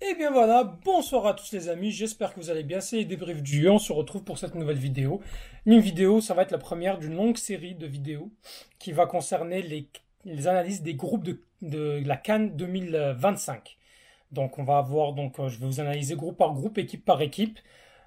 Et bien voilà, bonsoir à tous les amis, j'espère que vous allez bien, c'est les débriefs du jeu, on se retrouve pour cette nouvelle vidéo. Une vidéo, ça va être la première d'une longue série de vidéos qui va concerner les analyses des groupes de la CAN 2025. Donc on va avoir, je vais vous analyser groupe par groupe, équipe par équipe,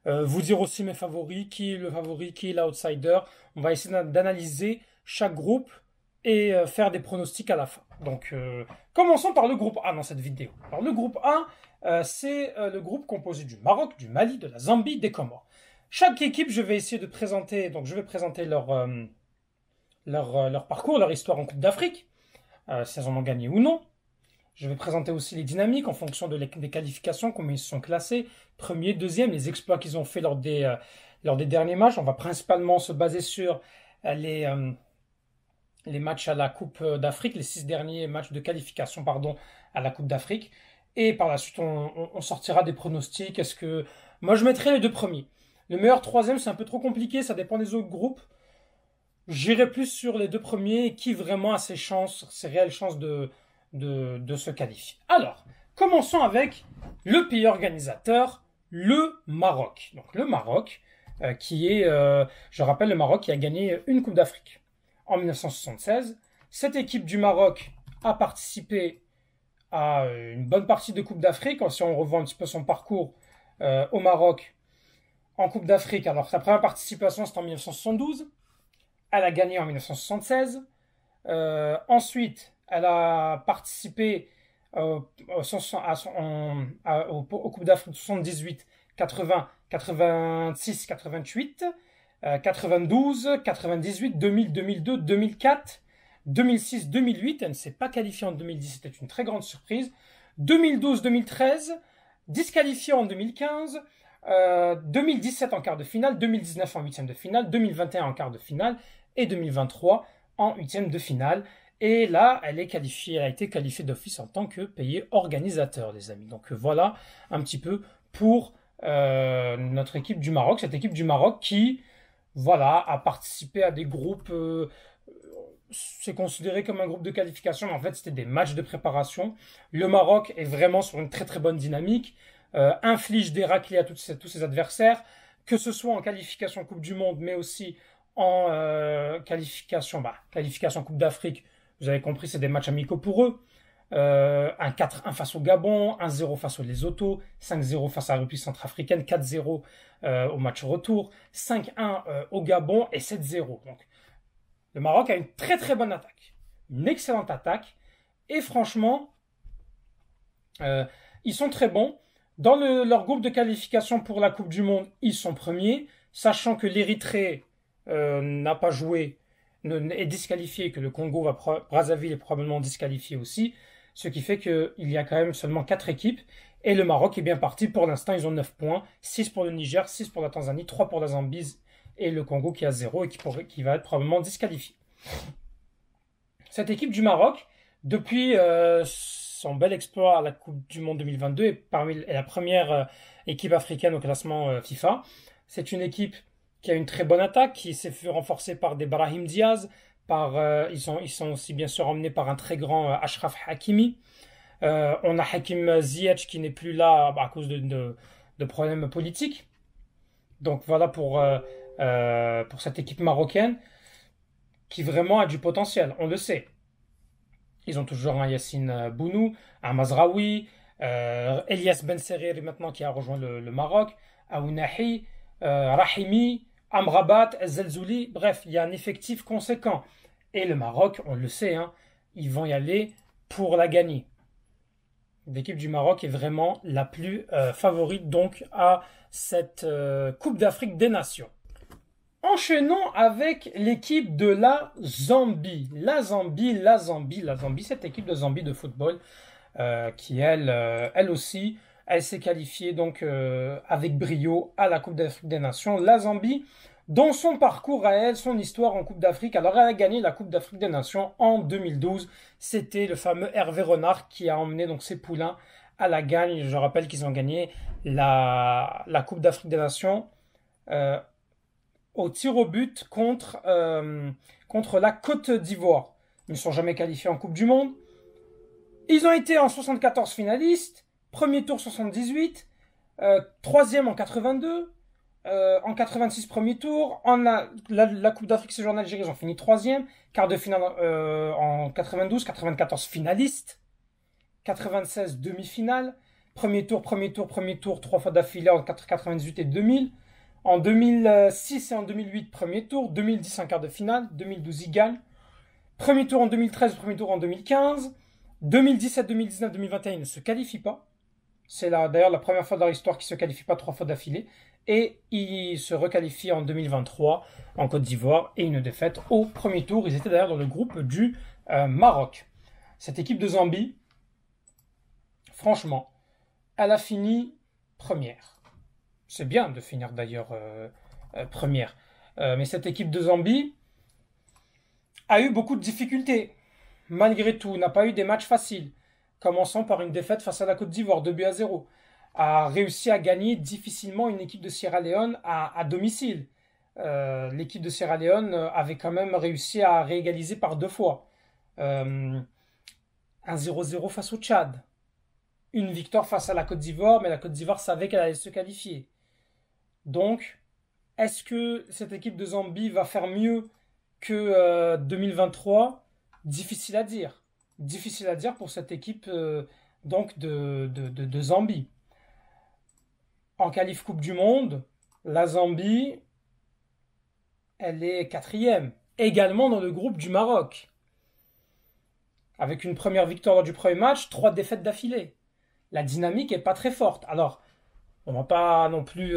vous dire aussi mes favoris, qui est le favori, qui est l'outsider. On va essayer d'analyser chaque groupe et faire des pronostics à la fin. Commençons par le groupe A dans cette vidéo. Alors le groupe A, c'est le groupe composé du Maroc, du Mali, de la Zambie, des Comores. Chaque équipe, je vais essayer de présenter, donc je vais présenter leur parcours, leur histoire en Coupe d'Afrique, si elles en ont gagné ou non. Je vais présenter aussi les dynamiques en fonction des qualifications, comment ils se sont classés, premier, deuxième, les exploits qu'ils ont fait lors des derniers matchs. On va principalement se baser sur les matchs à la Coupe d'Afrique, les 6 derniers matchs de qualification, pardon, à la Coupe d'Afrique. Et par la suite, on sortira des pronostics. Moi, je mettrai les deux premiers. Le meilleur troisième, c'est un peu trop compliqué, ça dépend des autres groupes. J'irai plus sur les deux premiers, qui vraiment a ses réelles chances de se qualifier. Alors, commençons avec le pays organisateur, le Maroc. Donc le Maroc, je rappelle, le Maroc qui a gagné une Coupe d'Afrique en 1976. Cette équipe du Maroc a participé à une bonne partie de Coupe d'Afrique. Si on revoit un petit peu son parcours au Maroc en Coupe d'Afrique, alors sa première participation c'était en 1972. Elle a gagné en 1976. Ensuite, elle a participé aux Coupes d'Afrique 78, 80, 86, 88, 92, 98, 2000, 2002, 2004, 2006, 2008. Elle ne s'est pas qualifiée en 2010, c'était une très grande surprise. 2012, 2013, disqualifiée en 2015. 2017 en quart de finale, 2019 en huitième de finale, 2021 en quart de finale et 2023 en huitième de finale. Et là, elle a été qualifiée d'office en tant que pays organisateur, les amis. Donc voilà un petit peu pour notre équipe du Maroc. Cette équipe du Maroc qui, voilà, a participé à des groupes. C'est considéré comme un groupe de qualification, mais en fait, c'était des matchs de préparation. Le Maroc est vraiment sur une très très bonne dynamique. Inflige des raclés à tous ses adversaires, que ce soit en qualification Coupe du Monde, mais aussi en qualification Coupe d'Afrique. Vous avez compris, c'est des matchs amicaux pour eux. Un 4-1 face au Gabon, 1-0 face au Lesotho, 5-0 face à la République centrafricaine, 4-0 au match retour, 5-1 au Gabon et 7-0. Donc, le Maroc a une très très bonne attaque, une excellente attaque, et franchement, ils sont très bons. Dans leur groupe de qualification pour la Coupe du Monde, ils sont premiers, sachant que l'Érythrée n'a pas joué, est disqualifié, que le Congo Brazzaville est probablement disqualifié aussi, ce qui fait qu'il y a quand même seulement 4 équipes, et le Maroc est bien parti. Pour l'instant, ils ont 9 points, 6 pour le Niger, 6 pour la Tanzanie, 3 pour la Zambie, et le Congo qui a 0 et qui va être probablement disqualifié. Cette équipe du Maroc, depuis son bel exploit à la Coupe du Monde 2022, est la première équipe africaine au classement FIFA. C'est une équipe qui a une très bonne attaque, qui s'est fait renforcer par des Brahim Diaz, ils sont aussi bien sûr emmenés par un très grand Achraf Hakimi. On a Hakim Ziyech qui n'est plus là à cause de problèmes politiques. Donc voilà pour cette équipe marocaine qui vraiment a du potentiel, on le sait. Ils ont toujours un Yassine Bounou, un Mazraoui, Elias Ben Serir maintenant qui a rejoint le Maroc, Aounahi, Rahimi, Amrabat, Zelzouli. Bref, il y a un effectif conséquent. Et le Maroc, on le sait, hein, ils vont y aller pour la gagner. L'équipe du Maroc est vraiment la plus favorite donc à cette Coupe d'Afrique des Nations. Enchaînons avec l'équipe de la Zambie. La Zambie, cette équipe de Zambie de football qui, elle aussi, elle s'est qualifiée donc avec brio à la Coupe d'Afrique des Nations. La Zambie, dans son parcours à elle, son histoire en Coupe d'Afrique, alors elle a gagné la Coupe d'Afrique des Nations en 2012. C'était le fameux Hervé Renard qui a emmené donc ses poulains à la gagne. Je rappelle qu'ils ont gagné la Coupe d'Afrique des Nations au tir au but contre la Côte d'Ivoire. Ils ne sont jamais qualifiés en Coupe du Monde. Ils ont été en 74 finalistes, Premier tour 78, troisième en 82, en 86 premier tour, la Coupe d'Afrique séjour en Algérie, ils ont fini troisième, quart de finale en 92, 94 finaliste, 96 demi-finale, premier tour, 3 fois d'affilée en 98 et 2000, en 2006 et en 2008 premier tour, 2010 en quart de finale, 2012 ils gagnent, premier tour en 2013, premier tour en 2015, 2017, 2019, 2021 ils ne se qualifient pas. C'est d'ailleurs la première fois dans leur histoire qu'ils ne se qualifient pas 3 fois d'affilée. Et ils se requalifient en 2023 en Côte d'Ivoire et une défaite au premier tour. Ils étaient d'ailleurs dans le groupe du Maroc. Cette équipe de Zambie, franchement, elle a fini première. C'est bien de finir d'ailleurs première. Mais cette équipe de Zambie a eu beaucoup de difficultés. Malgré tout, n'a pas eu des matchs faciles. Commençant par une défaite face à la Côte d'Ivoire, 2-0, a réussi à gagner difficilement une équipe de Sierra Leone à domicile. L'équipe de Sierra Leone avait quand même réussi à réégaliser par 2 fois. Un 0-0 face au Tchad. Une victoire face à la Côte d'Ivoire, mais la Côte d'Ivoire savait qu'elle allait se qualifier. Donc, est-ce que cette équipe de Zambie va faire mieux que 2023? Difficile à dire. Difficile à dire pour cette équipe donc de Zambie. En qualif Coupe du Monde, la Zambie, elle est 4e, également dans le groupe du Maroc. Avec une première victoire lors du premier match, 3 défaites d'affilée. La dynamique est pas très forte. Alors, on va pas non plus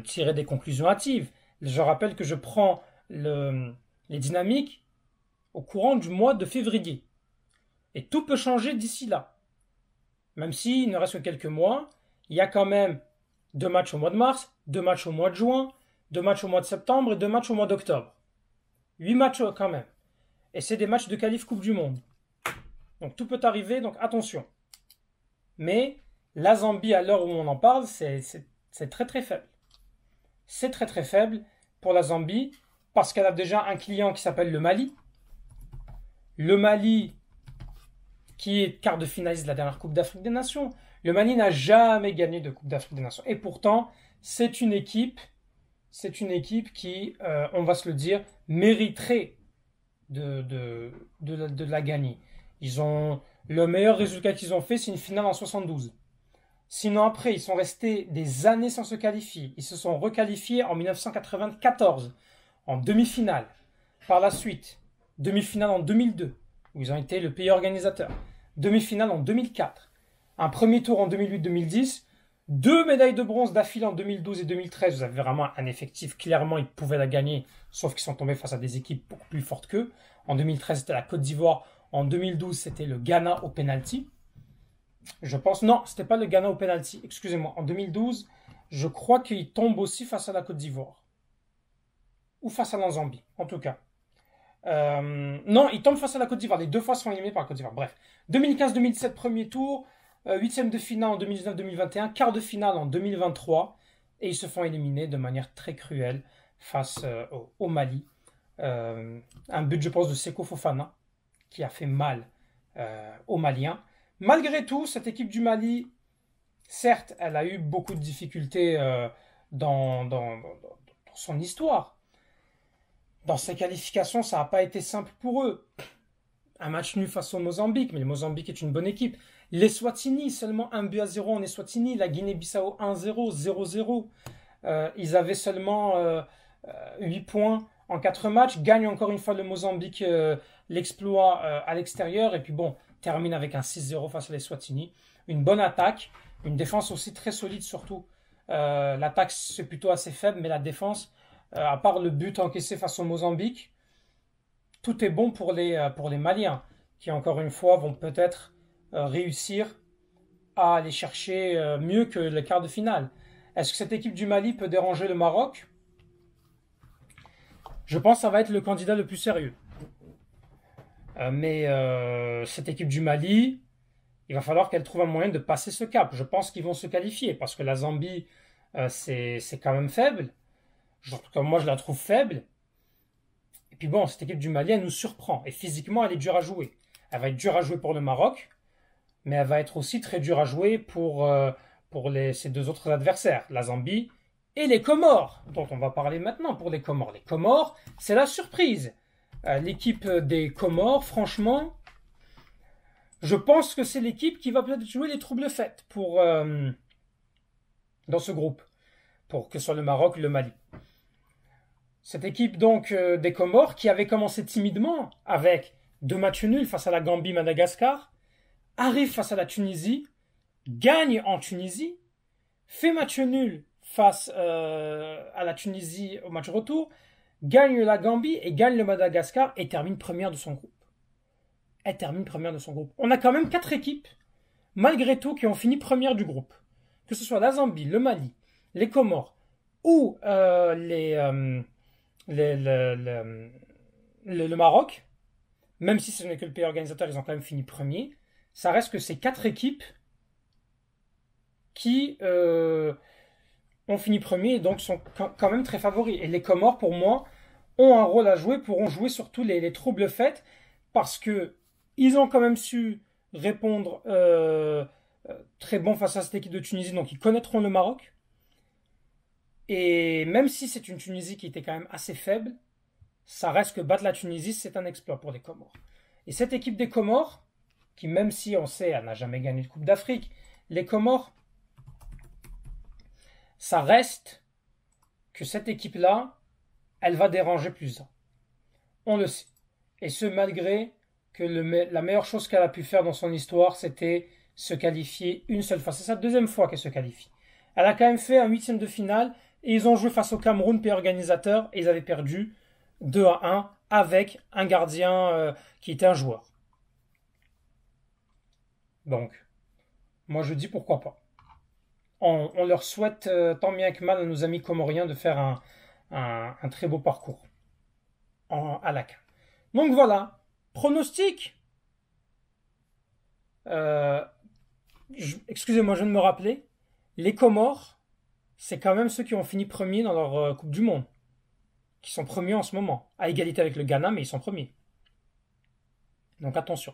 tirer des conclusions hâtives. Je rappelle que je prends les dynamiques au courant du mois de février. Et tout peut changer d'ici là. Même s'il ne reste que quelques mois, il y a quand même 2 matchs au mois de mars, 2 matchs au mois de juin, 2 matchs au mois de septembre et 2 matchs au mois d'octobre. 8 matchs quand même. Et c'est des matchs de qualif Coupe du Monde. Donc tout peut arriver, donc attention. Mais la Zambie, à l'heure où on en parle, c'est très très faible. C'est très très faible pour la Zambie parce qu'elle a déjà un client qui s'appelle le Mali. Le Mali, qui est quart de finaliste de la dernière Coupe d'Afrique des Nations. Le Mali n'a jamais gagné de Coupe d'Afrique des Nations. Et pourtant, c'est une équipe qui, on va se le dire, mériterait de la gagner. Le meilleur résultat qu'ils ont fait, c'est une finale en 72. Sinon, après, ils sont restés des années sans se qualifier. Ils se sont requalifiés en 1994, en demi-finale. Par la suite, demi-finale en 2002, où ils ont été le pays organisateur. Demi-finale en 2004. Un premier tour en 2008-2010. 2 médailles de bronze d'affilée en 2012 et 2013. Vous avez vraiment un effectif. Clairement, ils pouvaient la gagner, sauf qu'ils sont tombés face à des équipes beaucoup plus fortes qu'eux. En 2013, c'était la Côte d'Ivoire. En 2012, c'était le Ghana au penalty. Je pense, non, c'était pas le Ghana au penalty. Excusez-moi. En 2012, je crois qu'ils tombent aussi face à la Côte d'Ivoire. Ou face à la Zambie, en tout cas. Non, ils tombent face à la Côte d'Ivoire. Les 2 fois sont éliminés par la Côte d'Ivoire. Bref. 2015-2017, premier tour. 8e de finale en 2019-2021. Quart de finale en 2023. Et ils se font éliminer de manière très cruelle face au Mali. Un but, je pense, de Seko Fofana qui a fait mal aux Maliens. Malgré tout, cette équipe du Mali, certes, elle a eu beaucoup de difficultés dans son histoire. Dans ses qualifications, ça n'a pas été simple pour eux. Un match nul face au Mozambique, mais le Mozambique est une bonne équipe. L'Eswatini, seulement 1-0 en Eswatini. La Guinée-Bissau 1-0, 0-0. Ils avaient seulement 8 points en 4 matchs. Gagnent encore une fois le Mozambique l'exploit à l'extérieur. Et puis bon, termine avec un 6-0 face à l'Eswatini. Une bonne attaque. Une défense aussi très solide surtout. L'attaque, c'est plutôt assez faible, mais la défense, à part le but encaissé face au Mozambique, tout est bon pour les Maliens, qui encore une fois vont peut-être réussir à aller chercher mieux que le quart de finale. Est-ce que cette équipe du Mali peut déranger le Maroc? Je pense que ça va être le candidat le plus sérieux. Mais cette équipe du Mali, il va falloir qu'elle trouve un moyen de passer ce cap. Je pense qu'ils vont se qualifier parce que la Zambie, c'est quand même faible. Comme moi, je la trouve faible. Et puis bon, cette équipe du Mali, elle nous surprend. Et physiquement, elle est dure à jouer. Elle va être dure à jouer pour le Maroc. mais elle va être aussi très dure à jouer pour ces deux autres adversaires, la Zambie et les Comores, dont on va parler maintenant pour les Comores. Les Comores, c'est la surprise. L'équipe des Comores, franchement, je pense que c'est l'équipe qui va peut-être jouer les troubles faits dans ce groupe, pour que ce soit le Maroc ou le Mali. Cette équipe donc des Comores qui avait commencé timidement avec 2 matchs nuls face à la Gambie, Madagascar, arrive face à la Tunisie, gagne en Tunisie, fait match nul face à la Tunisie au match retour, gagne la Gambie et gagne le Madagascar et termine première de son groupe. Elle termine première de son groupe. On a quand même 4 équipes, malgré tout, qui ont fini première du groupe. Que ce soit la Zambie, le Mali, les Comores ou le Maroc, même si ce n'est que le pays organisateur, ils ont quand même fini premier. Ça reste que ces 4 équipes qui ont fini premier et donc sont quand même très favoris. Et les Comores, pour moi, ont un rôle à jouer, pourront jouer surtout les troubles faits parce que ils ont quand même su répondre très bon face à cette équipe de Tunisie, donc ils connaîtront le Maroc. Et même si c'est une Tunisie qui était quand même assez faible, ça reste que battre la Tunisie, c'est un exploit pour les Comores. Et cette équipe des Comores, qui même si on sait, elle n'a jamais gagné de Coupe d'Afrique, les Comores, ça reste que cette équipe-là, elle va déranger plus d'un. On le sait. Et ce, malgré que la meilleure chose qu'elle a pu faire dans son histoire, c'était se qualifier une seule fois. C'est sa deuxième fois qu'elle se qualifie. Elle a quand même fait un 8e de finale et ils ont joué face au Cameroun, pays organisateur, et ils avaient perdu 2-1 avec un gardien qui était un joueur. Donc, moi je dis pourquoi pas. On leur souhaite tant bien que mal à nos amis comoriens de faire un très beau parcours à la CAN. Donc voilà, pronostic. Excusez-moi, je viens de me rappeler. Les Comores, c'est quand même ceux qui ont fini premiers dans leur Coupe du Monde. Qui sont premiers en ce moment. À égalité avec le Ghana, mais ils sont premiers. Donc attention.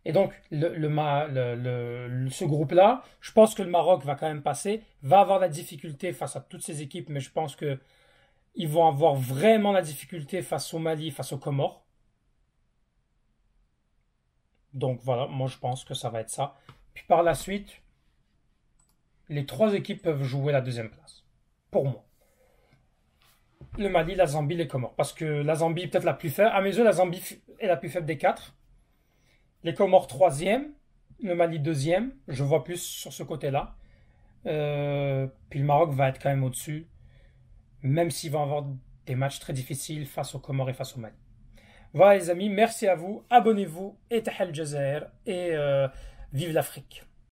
Et donc, ce groupe-là, je pense que le Maroc va quand même passer, va avoir la difficulté face à toutes ces équipes, mais je pense qu'ils vont avoir vraiment la difficulté face au Mali, face aux Comores. Donc voilà, moi je pense que ça va être ça. Puis par la suite, les 3 équipes peuvent jouer la 2e place. Pour moi. Le Mali, la Zambie, les Comores. Parce que la Zambie est peut-être la plus faible. À mes yeux, la Zambie est la plus faible des 4. Les Comores 3e, le Mali 2e, je vois plus sur ce côté-là. Puis le Maroc va être quand même au-dessus, même s'il va avoir des matchs très difficiles face aux Comores et face au Mali. Voilà les amis, merci à vous, abonnez-vous, et Tahal Jazair, et vive l'Afrique.